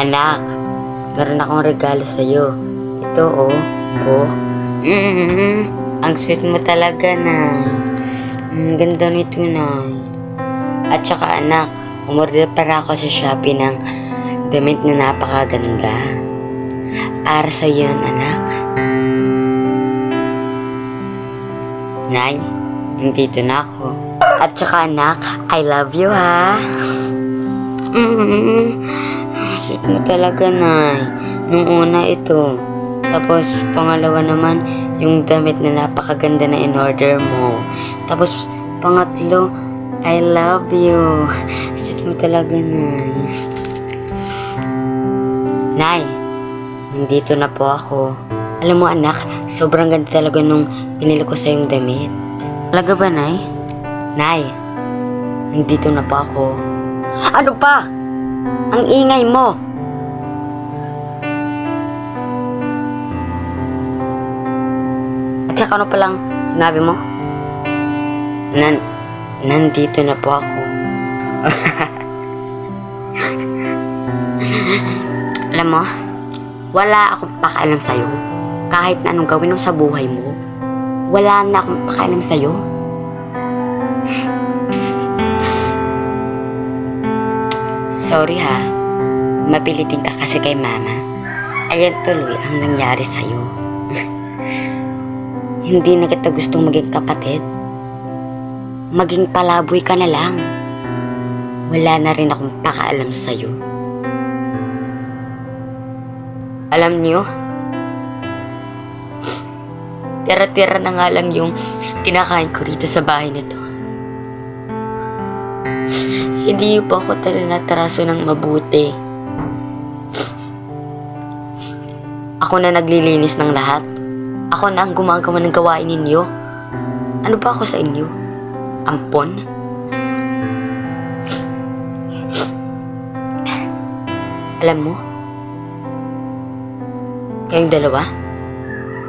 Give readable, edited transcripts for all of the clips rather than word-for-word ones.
Anak, meron akong regalo sa'yo. Ito, oh. Oh. Ang sweet mo talaga, na. Ganda nito, na. At saka, anak, umorder para ako sa Shopee ng damit na napakaganda. Para sa'yo yan, anak. Nay, nandito na ako. At saka, anak, I love you, ha? Sweet mo talaga, Nay. Nung una ito. Tapos, pangalawa naman, yung damit na napakaganda na in-order mo. Tapos, pangatlo, I love you. Sweet mo talaga, Nay. Nay, nandito na po ako. Alam mo, anak, sobrang ganda talaga nung pinili ko sa yung damit. Talaga ba, Nay? Nay, nandito na po ako. Ano pa? Ang ingay mo. At saka ano palang sinabi mo? Nandito na po ako. Alam mo, wala akong pakialam sa'yo. Kahit na anong gawin mo sa buhay mo, wala na akong pakialam sa'yo. Sorry ha, mapilitin ka kasi kay mama. Ayan tuloy ang nangyari sa'yo. Hindi na kita gustong maging kapatid. Maging palaboy ka na lang. Wala na rin akong pakaalam sa'yo. Alam niyo, tira-tira na nga lang yung kinakain ko rito sa bahay nito. Hindi po ako tinataraso ng mabuti. Ako na naglilinis ng lahat. Ako na ang gumagawa ng gawain ninyo. Ano ba ako sa inyo? Ampon? Alam mo, kayong dalawa,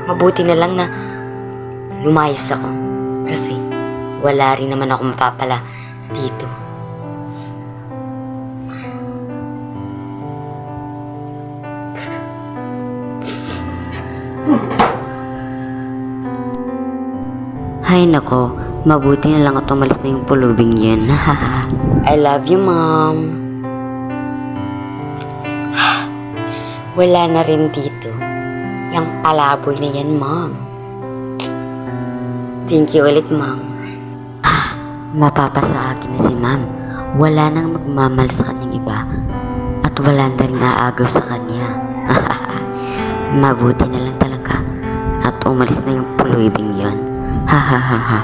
mabuti na lang na lumayas ako. Kasi wala rin naman ako mapapala dito. Hay nako, mabuti na lang at umalis na yung pulubing yan. I love you, Mom. Wala na rin dito yung palaboy na yan, Mom. Thank you ulit, Mom. Mapapasa akin na si Mom. Wala nang magmamahal sa kanyang iba. At wala na rin naagaw sa kanya. Mabuti na lang talaga at umalis na yung pulubing yan. Ha ha ha ha.